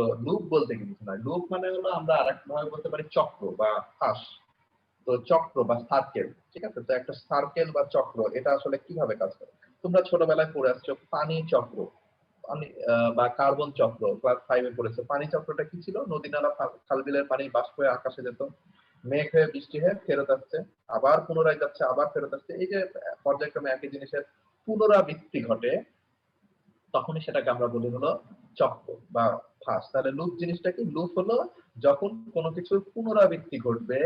তো লুপ বলতে কিছু না, লুপ মানে হলো আমরা আরেকভাবে বলতে পারি চক্র বা ফাঁস। তো চক্র বা সার্কেল, ঠিক আছে? তো একটা সার্কেল বা চক্র এটা আসলে কিভাবে কাজ করে? তোমরা ছোটবেলায় পড়ে আসছো পানি চক্র, পানি বা কার্বন চক্র, ক্লাস 5 এ পড়েছো। পানি চক্রটা কি ছিল? নদী নালা খাল বিলের পানি বাষ্প হয়ে আকাশে যেত, মেঘ হয়ে বৃষ্টি হয়ে ফেরত আসছে, আবার পুনরায় যাচ্ছে, আবার ফেরত আসছে। এই যে পর্যায়ক্রমে একই জিনিসের পুনরাবৃত্তি ঘটে, তখনই সেটাকে আমরা বলি হলো চক্র বা ফাঁস। তাহলে লুপ জিনিসটা কি? লুপ হলো যখন কোনো কিছুর পুনরাবৃত্তি ঘটবে,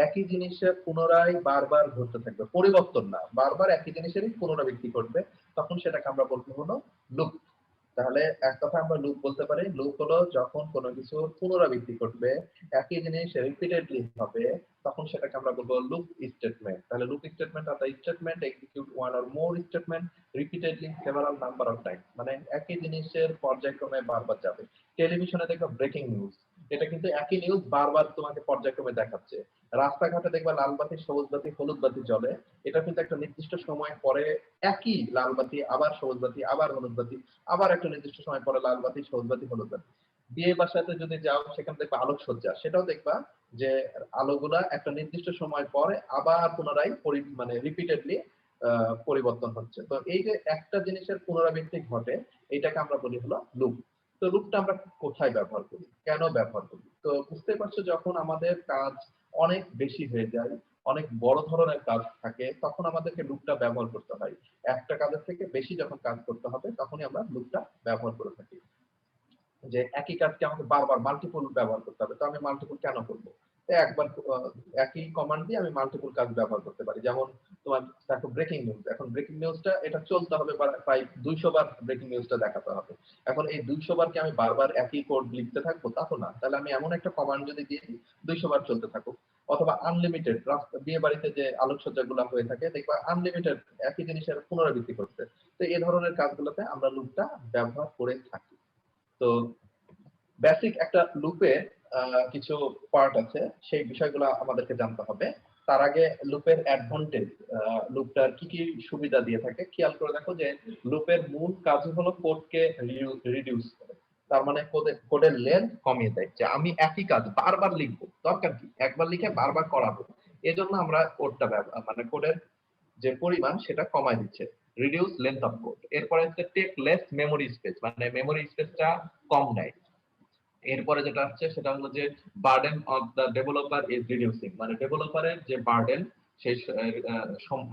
একই জিনিসের পুনরায় বারবার ঘটতে থাকবে, পরিবর্তন না, বারবার একই জিনিসেরই পুনরাবৃত্তি ঘটবে, তখন সেটাকে আমরা বলবো হলো লুপ। তাহলে এক কথা আমরা লুপ বলতে পারি, লুপ হলো যখন কোনো কিছুর পুনরাবৃত্তি ঘটবে, একই জিনিস রিপিটেডলি হবে, তখন সেটাকে আমরা বলবো লুপ স্টেটমেন্ট। তাহলে loop statement are the statement execute one or more statement repeatedly several number of time, মানে একই জিনিসের পর্যায়ক্রমে বারবার যাবে। টেলিভিশনে দেখো ব্রেকিং নিউজ, এটা কিন্তু একই নিউজ বারবার তোমাকে পর্যায়ক্রমে দেখাচ্ছে। রাস্তাঘাটে দেখবা লাল বাতি, সবুজ বাতি, হলুদ বাতি জ্বলে, এটা কিন্তু একটা নির্দিষ্ট সময় পরে একই লাল বাতি, আবার সবুজ বাতি, আবার হলুদ বাতি, আবার একটা নির্দিষ্ট সময় পরে লাল বাতি, সবুজ বাতি, হলুদ বাতি। বিয়ে বাসাতে যদি যাও সেখানে দেখবা আলোকসজ্জা, সেটাও দেখবা যে আলোগুলা একটা নির্দিষ্ট সময় পরে আবার পুনরায় মানে রিপিটেডলি পরিবর্তন হচ্ছে। তো এই যে একটা জিনিসের পুনরাবৃত্তি ঘটে, এটাকে আমরা বলি হলো লুপ। তো লুপটা আমরা কোথায় ব্যবহার করি, কেন ব্যবহার করি? তো বুঝতে পারছো, যখন আমাদের কাজ অনেক বেশি হয়ে যায়, অনেক বড় ধরনের কাজ থাকে, তখন আমাদেরকে লুপটা ব্যবহার করতে হয়। একটা কাজের থেকে বেশি যখন কাজ করতে হবে, তখনই আমরা লুপটা ব্যবহার করে থাকি। যে একই কাজকে আমাকে বারবার মাল্টিপল ব্যবহার করতে হবে, তো আমি মাল্টিপল কেন করব? তো একবার একই কমান্ড দিয়ে আমি মাল্টিপল কাজ ব্যবহার করতে পারি। যেমন তোমার দেখো ব্রেকিং নিউজ, এখন ব্রেকিং নিউজটা এটা চলতে হবে, প্রায় 200 বার ব্রেকিং নিউজটা দেখাতে হবে। এখন এই 200 বার কি আমি বারবার একই কোড লিখতে থাকবো? তা তো না। তাহলে আমি এমন একটা কমান্ড যদি দিয়ে দিই 200 বার চলতে থাকুক। অথবা আনলিমিটেড, বিয়ে বাড়িতে যে আলোকসজ্জা গুলা হয়ে থাকে দেখবা আনলিমিটেড একই জিনিসের পুনরাবৃত্তি করছে। তো এই ধরনের কাজগুলোতে আমরা লুপটা ব্যবহার করে থাকি। তো বেসিক একটা লুপে কিছু পার্ট আছে, সেই বিষয়গুলো আমাদেরকে জানতে হবে। তার আগে লুপের অ্যাডভান্টেজ, লুপটার কি কি সুবিধা দিয়ে থাকে খেয়াল করে দেখো। যে লুপের মূল কাজ হলো কোডকে রিডিউস করে, তার মানে কোডের লেন্থ কমিয়ে দেয়। যে আমি একই কাজ বারবার লিখবো, দরকার কি একবার লিখে বারবার করাবো, এজন্য আমরা কোডটা মানে কোডের যে পরিমাণ সেটা কমায় দিচ্ছে, রিডিউস লেন্থ অফ কোড। এরপরে হচ্ছে টেক লেস মেমোরি স্পেস, মানে মেমোরি স্পেসটা কম নেয়। এরপরে যেটা আসছে সেটা হলো যে burden of the developer is reducing, মানে ডেভেলপারের যে বার্ডেন, সেই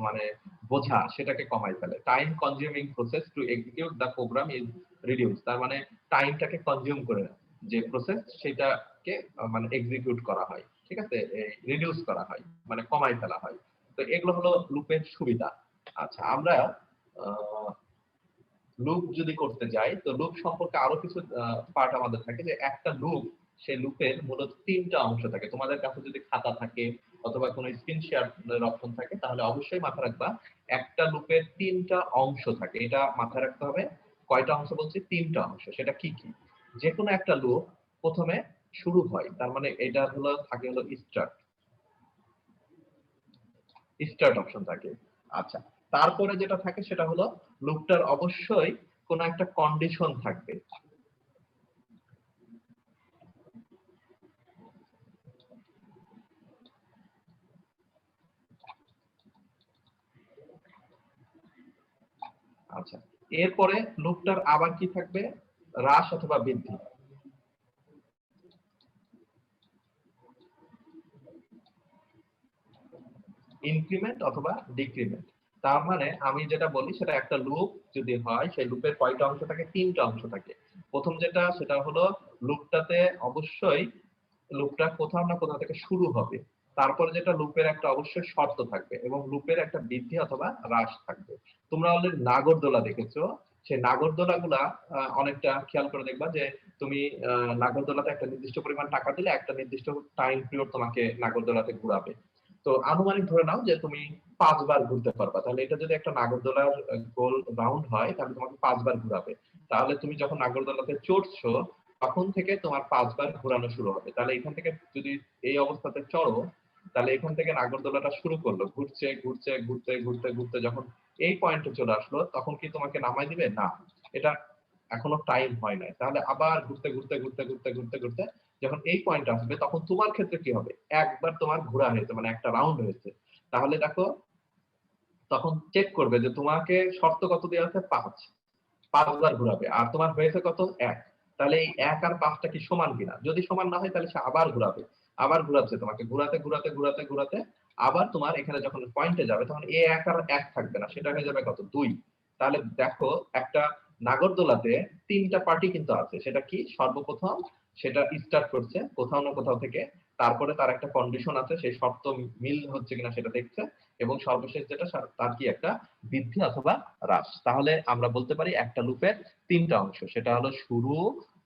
মানে বোঝা সেটাকে কমাই ফেলে। Time consuming process to execute the program is reduce, তার মানে টাইমটাকে কনজিউম করে যে প্রসেস সেটাকে মানে এক্সিকিউট করা হয়, ঠিক আছে, রিডিউস করা হয়, মানে কমাই ফেলা হয়। তো এগুলো হলো লুপের সুবিধা। আচ্ছা, আমরা লুপ যদি করতে যাই, তো লুপ সম্পর্কে আরো কিছু পার্ট আমাদের থাকে। যে একটা লুপ, সেই লুপের মূলত 3টা অংশ থাকে। তোমাদের কাছে যদি খাতা থাকে অথবা কোনো স্ক্রিন শেয়ারের অপশন থাকে, তাহলে অবশ্যই মাথায় রাখবা একটা লুপের 3টা অংশ থাকে। এটা মাথায় রাখতে হবে। কয়টা অংশ বলছি? 3টা অংশ। সেটা কি কি? যে কোনো একটা লুপ প্রথমে শুরু হয়, তার মানে এটা হলো থাকে হলো স্টার্ট, স্টার্ট অপশন থাকে। আচ্ছা, তারপরে যেটা থাকে সেটা হলো লুপটার অবশ্যই কোন একটা কন্ডিশন থাকবে। আচ্ছা, এরপরে লুপটার আবার কি থাকবে? হ্রাস অথবা বৃদ্ধি, ইনক্রিমেন্ট অথবা ডিক্রিমেন্ট। তার মানে আমি যেটা বলি, সেটা একটা লুপ যদি হয়, সেই লুপের কয়টা অংশ থাকে? 3টা অংশ থাকে। প্রথম যেটা সেটা হলো লুপটাতে অবশ্যই লুপটা কোথাও না কোথাও থেকে শুরু হবে। তারপরে যেটা লুপের একটা অবশ্যই শর্ত থাকবে এবং লুপের একটা বৃদ্ধি অথবা হ্রাস থাকবে। তোমরা অলরেডি নাগরদোলা দেখেছো, সেই নাগরদোলা গুলা অনেকটা খেয়াল করে দেখবা যে তুমি নাগরদোলাতে একটা নির্দিষ্ট পরিমাণ টাকা দিলে একটা নির্দিষ্ট টাইম পিরিয়ড তোমাকে নাগরদোলাতে ঘুরাবে। তো আনুমানিক ধরে নাও যে তুমি 5 বার ঘুরতে পারবা। তাহলে এটা যদি একটা নাগরদোলার গোল রাউন্ড হয়, তাহলে তোমাকে 5 বার ঘুরাবে। তাহলে তুমি যখন নাগরদোলাতে চড়ছো, তখন থেকে তোমার 5 বার ঘোরানো শুরু হবে। তাহলে এখান থেকে যদি এই অবস্থাতে চড়ো, তাহলে এখান থেকে নাগরদোলাটা শুরু করলো, ঘুরছে ঘুরছে ঘুরতে ঘুরতে ঘুরতে যখন এই পয়েন্টে চলে আসলো, তখন কি তোমাকে নামাই দিবে? না। এটা এখনো টাইম হয় নাই, তাহলে আবার ঘুরতে ঘুরতে ঘুরতে ঘুরতে ঘুরতে ঘুরতে যখন এই পয়েন্ট আসবে তখন তোমার ক্ষেত্রে কি হবে, একবার তোমার ঘোরা হয়েছে মানে একটা রাউন্ড হয়েছে, তাহলে দেখো তখন চেক করবে যে তোমাকে শর্ত কত দেওয়া আছে, 5বার ঘোরাবে, আর তোমার হয়েছে কত, 1। তাহলে এই 1 আর 5টা কি সমান কিনা, যদি সমান না হয় তাহলে সে আবার ঘোরাবে, আবার ঘোরাচ্ছে তোমাকে, ঘোরাতে ঘোরাতে ঘোরাতে ঘোরাতে আবার তোমার এখানে যখন পয়েন্টে যাবে তখন এই 1 আর 1 থাকবে না, সেটা হয়ে যাবে কত, 2। তাহলে দেখো একটা নাগরদোলাতে 3টা পার্টি কিন্তু আছে, সেটা কি, সর্বপ্রথম সেটা স্টার্ট করছে কোথাও না কোথাও থেকে, তারপরে তার একটা কন্ডিশন আছে, সেই শর্ত মিল হচ্ছে কিনা সেটা দেখছে, এবং সর্বশেষ যেটা তার কি একটা বৃদ্ধি অথবা হ্রাস। তাহলে আমরা বলতে পারি একটা লুপের 3টা অংশ, সেটা হলো শুরু,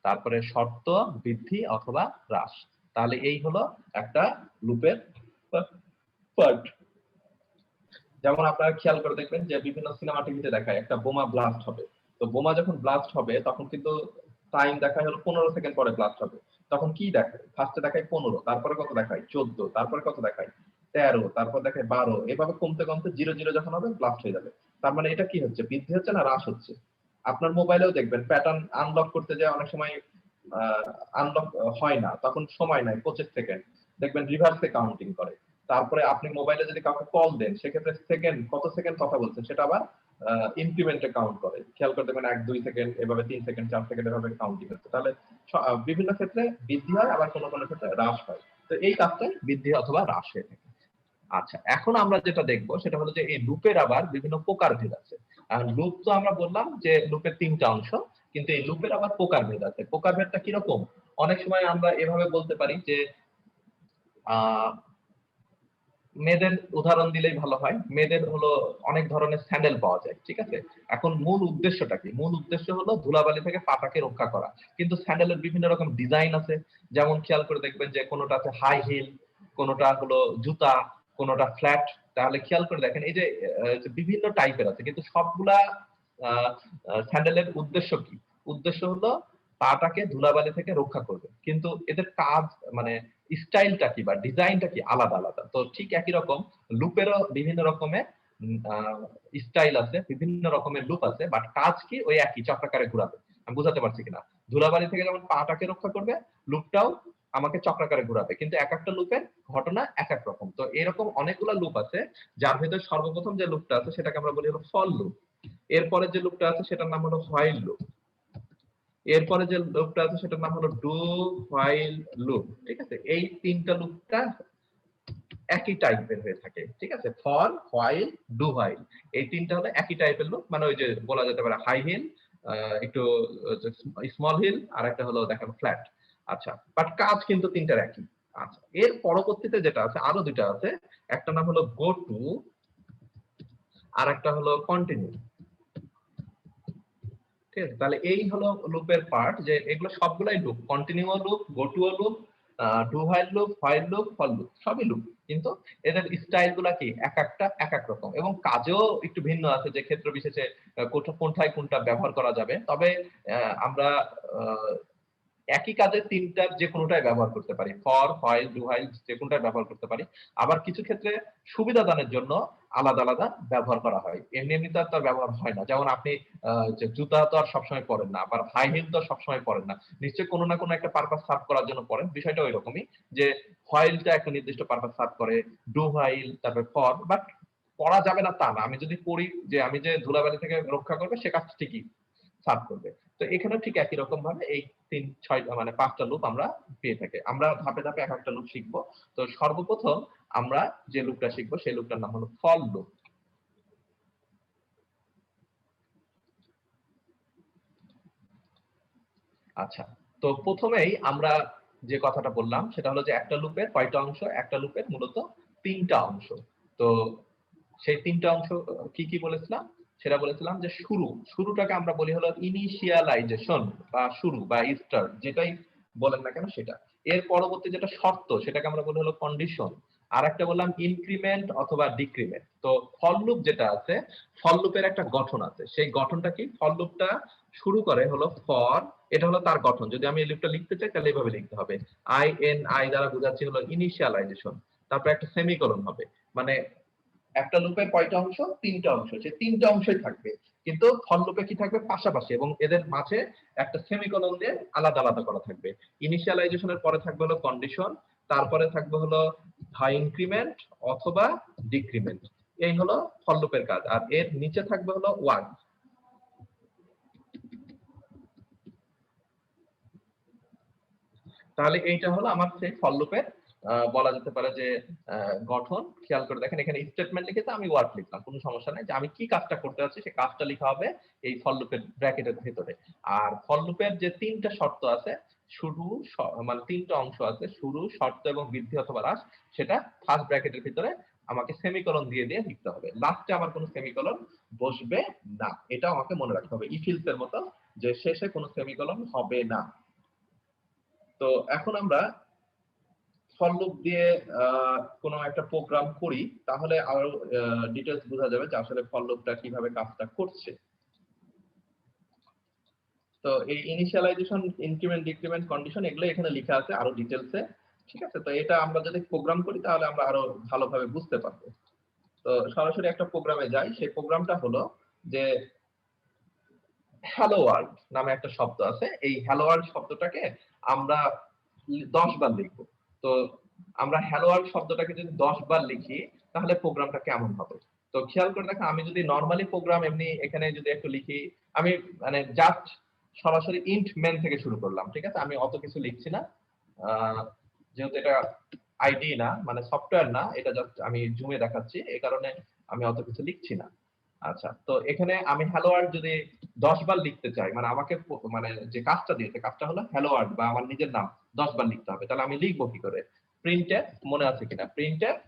তারপরে শর্ত, বৃদ্ধি অথবা হ্রাস। তাহলে এই হলো একটা লুপের পার্ট। যেমন আপনারা খেয়াল করে দেখবেন যে বিভিন্ন সিনেমা টিভিতে দেখায় একটা বোমা ব্লাস্ট হবে, তো বোমা যখন ব্লাস্ট হবে তখন কিন্তু টাইম দেখায় হলো 15 সেকেন্ড পরে ব্লাস্ট হবে, তখন কি দেখায়, ফার্স্টে দেখায় 15, তারপরে কত দেখায় 14, তারপরে কত দেখায় 13, তারপর দেখায় 12, এভাবে কমতে কমতে 0 যখন হবে ব্লাস্ট হয়ে যাবে। তার মানে এটা কি হচ্ছে, বৃদ্ধি হচ্ছে না হ্রাস হচ্ছে। আপনার মোবাইলেও দেখবেন প্যাটার্ন আনলক করতে যায় অনেক সময় আনলক হয় না, তখন সময় নাই 25 সেকেন্ড, দেখবেন রিভার্সে কাউন্টিং করে। তারপরে আপনি মোবাইলে যদি কাউকে কল দেন সেক্ষেত্রে সেকেন্ড, কত সেকেন্ড কথা বলছেন সেটা আবার ইনক্রিমেন্টে কাউন্ট করে, খেয়াল করতে পারেন 1 2 সেকেন্ড, এভাবে 3 সেকেন্ড 4 সেকেন্ড এভাবে কাউন্টিং হচ্ছে। তাহলে বিভিন্ন ক্ষেত্রে বৃদ্ধি হয়, আবার কোনো কোনো ক্ষেত্রে হ্রাস হয়। তো এই কাজটাই বৃদ্ধি অথবা হ্রাস হয়ে থাকে। আচ্ছা, এখন আমরা যেটা দেখবো সেটা হলো যে এই লুপের আবার বিভিন্ন প্রকারভেদ আছে। আর লুপ তো আমরা বললাম যে লুপের 3টা অংশ, কিন্তু এই লুপের আবার প্রকারভেদ আছে। প্রকারভেদটা কিরকম, অনেক সময় আমরা এভাবে বলতে পারি যে আহ মেয়েদের উদাহরণ দিলেই ভালো হয়, মেয়েদের হলো অনেক ধরনের স্যান্ডেল পাওয়া যায়, ঠিক আছে। এখন মূল উদ্দেশ্যটা কি, মূল উদ্দেশ্য হলো ধুলাবালি থেকে পাটাকে রক্ষা করা, কিন্তু স্যান্ডেলের বিভিন্ন রকম ডিজাইন আছে, যেমন খেয়াল করে দেখবেন যে কোনোটা আছে হাই হিল, কোনোটা হলো জুতা, কোনোটা ফ্ল্যাট। তাহলে খেয়াল করে দেখেন এই যে বিভিন্ন টাইপের আছে, কিন্তু সবগুলা স্যান্ডেলের উদ্দেশ্য কি, উদ্দেশ্য হলো পাটাকে ধুলাবালি থেকে রক্ষা করবে, কিন্তু এদের কাজ মানে স্টাইলটা কি বা ডিজাইনটা কি আলাদা আলাদা। তো ঠিক একই রকম লুপেরও বিভিন্ন রকমের স্টাইল আছে, বিভিন্ন রকমের লুপ আছে, বাট কাজ কি ওই একই, চক্রাকারে ঘোরাবে। আমি বুঝাতে পারছি কিনা, ধুলাবালি থেকে যেমন পাটাকে রক্ষা করবে, লুপটাও আমাকে চক্রাকারে ঘোরাবে, কিন্তু এক একটা লুপের ঘটনা এক এক রকম। তো এরকম অনেকগুলো লুপ আছে, যার ভেতরে সর্বপ্রথম যে লুপটা আছে সেটাকে আমরা বলি হলো ফল লুপ, এরপরে যে লুপটা আছে সেটার নাম হলো হোয়াইল লুপ, এরপরে যে লুপটা আছে সেটার নাম হলো ডু হোয়াইল লুপ, ঠিক আছে। এই 3টা লুপটা একই টাইপের হয়ে থাকে, ঠিক আছে, ফর, হোয়াইল, ডু হোয়াইল, এই 3টা হলো একই টাইপের লুপ, মানে ওই যে বলা যেতে পারে হাই হিল, একটু স্মল হিল, আর একটা হলো দেখানো ফ্ল্যাট। আচ্ছা, বাট কাজ কিন্তু 3টার একই। আচ্ছা, এর পরবর্তীতে যেটা আছে আরো 2টা আছে, একটা নাম হলো গো টু, আর একটা হলো কন্টিনিউ, ঠিক আছে। তাহলে এই হলো লুপের পার্ট, যে এগুলো সবগুলাই loop, continue loop, go to loop, do while loop, while loop, for loop, সবই লুপ, কিন্তু এদের স্টাইল গুলা কি এক একটা এক এক রকম, এবং কাজেও একটু ভিন্ন আছে, যে ক্ষেত্র বিশেষে কোনটায় কোনটা ব্যবহার করা যাবে। তবে আমরা একই কাজে 3টার যে কোনোটাই ব্যবহার করতে পারি, ফর, হোয়াইল, ডু হোয়াইল, যে কোনোটাই ব্যবহার করতে পারি। আবার কিছু ক্ষেত্রে সুবিধা দানের জন্য আলাদা আলাদা ব্যবহার করা হয়, এমনি এমনি তো আর ব্যবহার হয় না। যেমন আপনি যে জুতা তো আর সবসময় পরেন না, আবার হাই হিল তো সবসময় পরেন না, নিশ্চয়ই কোনো না কোনো একটা পারপাস সার্ভ করার জন্য পরেন। বিষয়টা ওই রকমই, যে হোয়াইলটা একটা নির্দিষ্ট পারপাস সার্ভ করে, ডু হোয়াইল, তারপরে ফর, বাট পড়া যাবে না তা না, আমি যদি পড়ি যে আমি যে ধুলাবালি থেকে রক্ষা করবে সে কাজ ঠিকই সার্ভ করবে। তো এখানে ঠিক একই রকম ভাবে এই 3 6 মানে 5টা লুপ আমরা পেয়ে থাকি। আমরা ধাপে ধাপে এক একটা লুপ শিখবো। তো সর্বপ্রথম আমরা যে লুপটা শিখবো সেই লুপটার নাম হলো ফল লুপ। আচ্ছা, তো প্রথমেই আমরা যে কথাটা বললাম সেটা হলো যে একটা লুপের কয়টা অংশ, একটা লুপের মূলত 3টা অংশ। তো সেই 3টা অংশ কি কি বলেছিলাম, সেটা বলেছিলাম যে শুরুটাকে আমরা বলি হলো ইনিশিয়ালাইজেশন বা শুরু বা স্টার্ট, যেটাই বলেন না কেন সেটা। এর পরবর্তী যেটা শর্ত সেটাকে আমরা বলি হলো কন্ডিশন, আর একটা বললাম ইনক্রিমেন্ট অথবা ডিক্রিমেন্ট। তো ফল লুপ যেটা আছে, ফল লুপের একটা গঠন আছে, সেই গঠনটা কি, ফল লুপটা শুরু করে হলো ফর, এটা হলো তার গঠন। যদি আমি এই লুপটা লিখতে চাই তাহলে এইভাবে লিখতে হবে, আই এন আই দ্বারা বোঝাচ্ছি হলো ইনিশিয়ালাইজেশন, তারপর একটা সেমিকোলন হবে, মানে একটা লুপের কয়টা অংশ, 3টা অংশ, সেই 3টা অংশই থাকবে। কিন্তু ফর লুপে কি থাকবে পাশাপাশি, এবং এদের মাঝে একটা সেমিকোলন দিয়ে আলাদা আলাদা করা থাকবে। ইনিশিয়ালাইজেশনের পরে থাকবে হলো কন্ডিশন, তারপরে থাকবে হলো হয় ইনক্রিমেন্ট অথবা ডিক্রিমেন্ট। এই হলো ফর লুপের কাজ। আর এর নিচে থাকবে হলো ওয়ান। তাহলে এইটা হলো আমার সেই ফর লুপের বলা যেতে পারে যে গঠন। খেয়াল করে দেখেন, এখানে স্টেটমেন্ট লিখেছে, আমি ওয়ার্ড লিখলাম, কোনো সমস্যা নাই। যে আমি কি কাজটা করতে যাচ্ছি সেই কাজটা লেখা হবে এই ফর লুপের ব্র্যাকেটের ভিতরে। আর ফর লুপের যে তিনটা শর্ত আছে, শুরু মানে তিনটা অংশ আছে, শুরু, শর্ত এবং বৃদ্ধি অথবা হ্রাস, সেটা ফার্স্ট ব্র্যাকেটের ভিতরে আমাকে সেমিকোলন দিয়ে দিয়ে লিখতে হবে। লাস্টে আমার কোনো সেমিকোলন বসবে না, এটা আমাকে মনে রাখতে হবে, ইফিলস এর মতো, যে শেষে কোনো সেমিকোলন হবে না। তো এখন আমরা ফর লুপ দিয়ে কোনো একটা প্রোগ্রাম করি, তাহলে আরো ডিটেইলস বোঝা যাবে যে আসলে ফর লুপটা কিভাবে কাজটা করছে। তো এই ইনিশিয়ালাইজেশন, ইনক্রিমেন্ট, ডিক্রিমেন্ট, কন্ডিশন এগুলো এখানে লেখা আছে আরো ডিটেইলসে। ঠিক আছে, তো এটা আমরা যদি প্রোগ্রাম করি তাহলে আমরা আরো ভালোভাবে বুঝতে পারবো। তো সরাসরি একটা প্রোগ্রামে যাই। সেই প্রোগ্রামটা হলো যে হ্যালো ওয়ার্ল্ড নামে একটা শব্দ আছে। এই হ্যালো ওয়ার্ল্ড শব্দটাকে আমরা 10 বার লিখবো। তো আমরা হ্যালো ওয়ার্ল্ড শব্দটাকে যদি 10 বার লিখি তাহলে প্রোগ্রামটা কেমন হবে? তো খেয়াল করে দেখেন, আমি যদি নরমালি প্রোগ্রাম এমনি এখানে যদি একটু লিখি, আমি মানে জাস্ট সরাসরি ইন্ট মেন থেকে শুরু করলাম। ঠিক আছে, আমি অত কিছু লিখছি না। যেহেতু এটা আইডি না, মানে সফটওয়্যার না, এটা জাস্ট আমি জুমে দেখাচ্ছি, এই কারণে আমি অত কিছু লিখছি না। আচ্ছা, তো এখানে আমি হ্যালো ওয়ার্ল্ড যদি 10 বার লিখতে চাই, মানে আমাকে মানে যে কাজটা দিয়েছে, কাজটা হলো হ্যালো ওয়ার্ল্ড বা আমার নিজের নাম 10 বার লিখতে হবে। তাহলে আমি লিখবো কি করে? প্রিন্টএফ, মনে আছে কিনা? প্রিন্টএফ,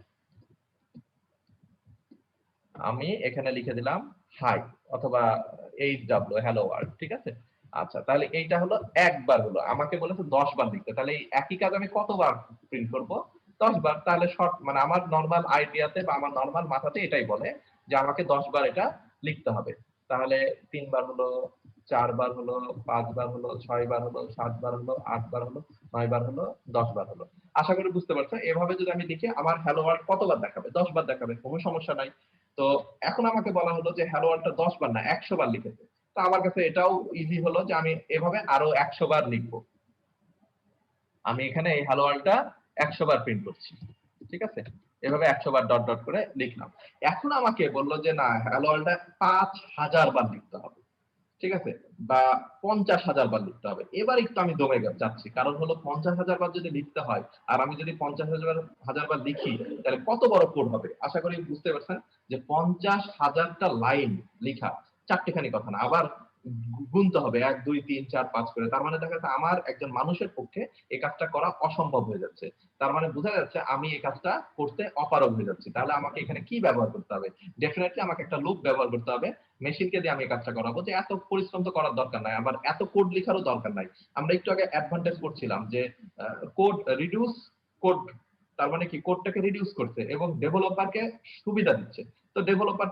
আমি এখানে লিখে দিলাম হাই অথবা HW, হ্যালো ওয়ার্ল্ড। ঠিক আছে, আচ্ছা, তাহলে এইটা হলো একবার হলো, আমাকে বলেছে 10 বার লিখতে। তাহলে এই একই কাজ আমি কতবার প্রিন্ট করব? 10 বার। তাহলে শর্ট মানে আমার নরমাল আইডিয়াতে বা আমার নরমাল মাথাতে এটাই বলে যে আমাকে 10 বার এটা লিখতে হবে। তাহলে 3 বার হলো, 4 বার হলো, 5 বার হলো, 6 বার হলো, 7 বার হলো, 8 বার হলো, 9 বার হলো, 10 বার হলো। আশা করি বুঝতে পারছো। এভাবে যদি আমি লিখি আমার হ্যালো ওয়ার্ল্ড কতবার দেখাবে? 10 বার দেখাবে, কোনো সমস্যা নাই। তো এখন আমাকে বলা হলো যে হ্যালো ওয়ার্ল্ডটা 10 বার না 100 বার লিখেছে। তো আমার কাছে এটাও ইজি হলো যে আমি এভাবে আরো 100 বার লিখবো। আমি এখানে এই হ্যালো ওয়ার্ল্ডটা 100 বার প্রিন্ট করছি। ঠিক আছে, এভাবে 100 বার ডট ডট করে লিখলাম। এখন আমাকে বললো যে না, হ্যালো ওয়ার্ল্ডটা 5000 বার লিখতে হবে। ঠিক আছে, বা 50,000 বার লিখতে হবে। এবার একটু আমি দমে যাচ্ছি, কারণ হলো 50,000 বার যদি লিখতে হয়, আর আমি যদি 50,000 বার লিখি, তাহলে কত বড় কোড হবে? আশা করি বুঝতে পারছেন যে 50,000টা লাইন লিখা চারটেখানি কথা না, আবার গুনতে হবে 1 2 3 4 5 করে। তার মানে দেখা যাচ্ছে আমার একজন মানুষের পক্ষে এই কাজটা করা অসম্ভব হয়ে যাচ্ছে। তার মানে বোঝা যাচ্ছে আমি এই কাজটা করতে অপারগ হয়ে যাচ্ছি। তাহলে আমাকে এখানে কি ব্যবহার করতে হবে? ডেফিনেটলি আমাকে একটা লুপ ব্যবহার করতে হবে। মেশিনকে দিয়ে আমি এই কাজটা করাবো, যে এত পরিশ্রম তো করার দরকার নাই, আবার এত কোড লেখারও দরকার নাই। আমরা একটু আগে অ্যাডভান্টেজ করছিলাম যে কোড রিডিউস কোড, তার মানে কি কোডটাকে রিডিউস করছে এবং ডেভেলপারকে সুবিধা দিচ্ছে। তো ডেভেলপার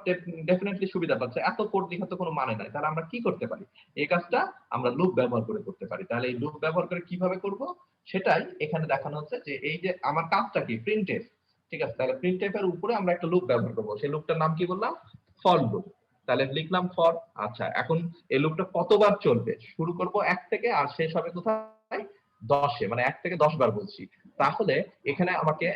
ডেফিনেটলি সুবিধা পাচ্ছে, এত কোড লেখা তো কোনো মানে নাই। তাহলে আমরা কি করতে পারি? এই কাজটা আমরা লুপ ব্যবহার করে করতে পারি। তাহলে এই লুপ ব্যবহার করে কিভাবে করব সেটাই এখানে দেখানো হচ্ছে, যে এই যে আমার কাজটা কি, প্রিন্টএফ। ঠিক আছে, তাহলে প্রিন্টএফ এর উপরে আমরা একটা লুপ ব্যবহার করব। সেই লুপটার নাম কি বললাম? For loop. তাহলে লিখলাম ফর। আচ্ছা, এখন এই লুপটা কতবার চলবে? শুরু করব 1 থেকে আর শেষ হবে কোথায়? 10-এ, মানে 1 থেকে 10 বার বলছি। তাহলে এখানে আমাকে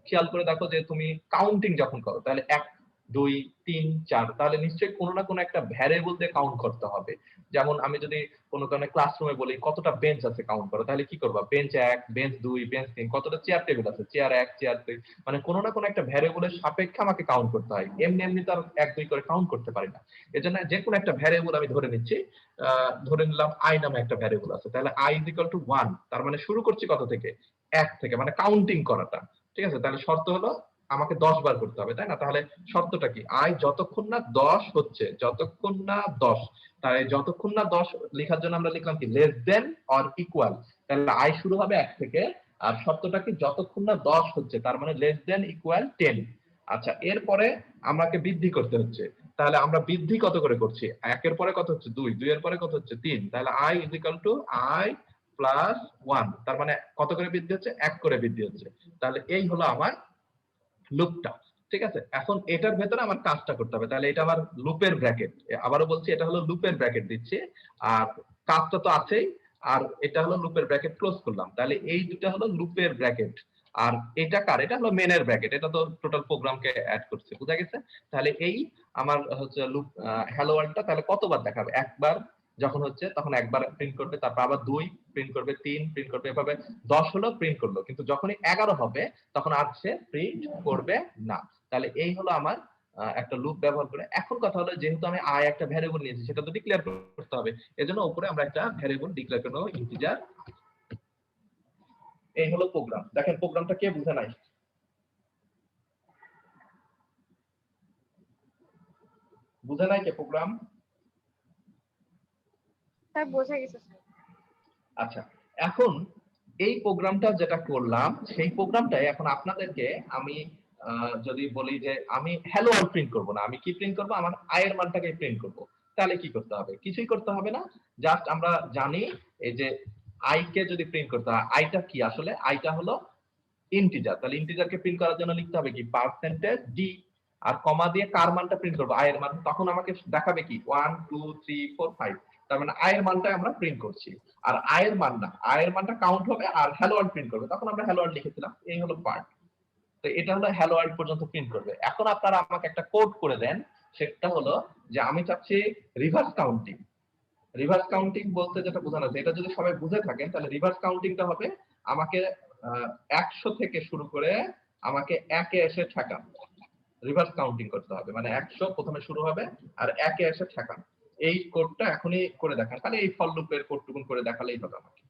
খেয়াল করে দেখো যে তুমি কাউন্টিং যখন করো, তাহলে 1 2 3 4, তাহলে নিশ্চয়ই কোনো না কোনো একটা ভ্যারিয়েবল দিয়ে কাউন্ট করতে হবে। যেমন আমি যদি কোনো কারণে ক্লাসরুমে বলি কতটা বেঞ্চ আছে কাউন্ট করো, তাহলে কি করবা? বেঞ্চ 1, বেঞ্চ 2, বেঞ্চ 3, কতটা চেয়ার টেবিল আছে? চেয়ার 1, চেয়ার 2, মানে কোনো না কোনো একটা ভ্যারিয়েবলের সাপেক্ষে আমাকে কাউন্ট করতে হয়। এমনি এমনি তো আর 1 2 করে কাউন্ট করতে পারি না। এজন্য যে কোনো একটা ভ্যারিয়েবল আমি ধরে নিচ্ছি। ধরে নিলাম i নামে একটা ভ্যারিয়েবল আছে। তাহলে i 1, তার মানে শুরু করছি কত থেকে? 1 থেকে, মানে কাউন্টিং করাটা। ঠিক আছে, তাহলে শর্ত হলো আমাকে 10 বার করতে হবে, তাই না? তাহলে শর্তটা কি? আই যতক্ষণ না 10 হচ্ছে, যতক্ষণ না 10, তাই যতক্ষণ না 10 লেখার জন্য আমরা লিখলাম কি? Less than or equal. তাহলে আই শুরু হবে 1 থেকে, আর শর্তটা কি? যতক্ষণ না 10 হচ্ছে, তার মানে লেস দেন ইকুয়াল 10। আচ্ছা, এরপরে আমাকে বৃদ্ধি করতে হচ্ছে। তাহলে আমরা বৃদ্ধি কত করে করছি? 1 এর পরে কত হচ্ছে? 2, 2 এর পরে কত হচ্ছে? 3। তাহলে I is equal to I plus 1, তার মানে কত করে বৃদ্ধি হচ্ছে? 1 করে বৃদ্ধি হচ্ছে। তাহলে এই হলো আমার লুপটা। ঠিক আছে, এখন এটার ভেতরে আমার কাজটা করতে হবে, তাহলে এটা আমার লুপের ব্র্যাকেট, আবারও বলছি এটা হলো লুপের ব্র্যাকেট দিচ্ছে, আর কাজটা তো আছেই, আর এটা হলো লুপের ব্র্যাকেট ক্লোজ করলাম, তাহলে এই দুটো হলো লুপের ব্র্যাকেট। আর এটা কার, এটা হলো মেনের ব্র্যাকেট, এটা তো টোটাল প্রোগ্রামকে অ্যাড করছে, বুঝা গেছে? তাহলে এই আমার হচ্ছে লুপ হ্যালো ওয়ার্ল্ডটা তাহলে কতবার দেখাবে, একবার যখন হচ্ছে তখন একবার প্রিন্ট করবে, তারপর আবার 2 প্রিন্ট করবে, 3 প্রিন্ট করবে, এভাবে 10 হলো প্রিন্ট করলো, কিন্তু যখনই 11 হবে তখন আর সে প্রিন্ট করবে না। তাহলে এই হলো আমার একটা লুপ ব্যবহার করে। এখন কথা হলো যেহেতু আমি আই একটা ভ্যারিয়েবল নিয়েছি সেটা তো ডিক্লেয়ার করতে হবে, এজন্য উপরে আমরা একটা ভ্যারিয়েবল ডিক্লেয়ার করব ইন্টিজার। এই হলো প্রোগ্রাম। দেখেন প্রোগ্রামটা কে বুঝে নাই, বুঝে নাই কে প্রোগ্রাম? স্যার বোঝা গেছে স্যার। আচ্ছা, এখন এই প্রোগ্রামটা যেটা করলাম সেই প্রোগ্রামটাই এখন আপনাদেরকে আমি যদি বলি যে আমি হ্যালো ওয়ার্ল্ড প্রিন্ট করব না, আমি কি প্রিন্ট করব, আমার আয়ের মানটাকে প্রিন্ট করব, তাহলে কি করতে হবে? কিছুই করতে হবে না, জাস্ট আমরা জানি এই যে আই কে যদি প্রিন্ট করতে হয়, আইটা কি আসলে, আইটা হলো ইন্টিজার, তাহলে ইন্টিজারকে প্রিন্ট করার জন্য লিখতে হবে কি পার্সেন্টেজ ডি, আর কমা দিয়ে কার মানটা প্রিন্ট করব, আয়ের মান, তখন আমাকে দেখাবে কি 1 2 3 4 5, তার মানে আয়ের মানটা আমরা প্রিন্ট করছি। আর আয়ের মান না, আয়ের মানটা কাউন্ট হবে আর হ্যালো ওয়ার্ল্ড প্রিন্ট করবে, তখন আমরা হ্যালো ওয়ার্ল্ড লিখেছিলাম, এই হলো পার্ট। তো এটা হলো হ্যালো ওয়ার্ল্ড পর্যন্ত প্রিন্ট করবে। এখন আপনারা আমাকে একটা কোড করে দেন, সেটা হলো যে আমি চাচ্ছি রিভার্স কাউন্টিং। রিভার্স কাউন্টিং বলতে যেটা বোঝানো হচ্ছে, এটা যদি সবাই বুঝে থাকেন তাহলে রিভার্স কাউন্টিংটা হবে আমাকে 100 থেকে শুরু করে আমাকে একে এসে ঠেকানো, রিভার্স কাউন্টিং করতে হবে, মানে 100 প্রথমে শুরু হবে আর একে এসে ঠেকানো। এই কোডটা এখনই করে দেখান, তাহলে এই ফর লুপের কোডটুকুন করে দেখালেই হবে আমাকে।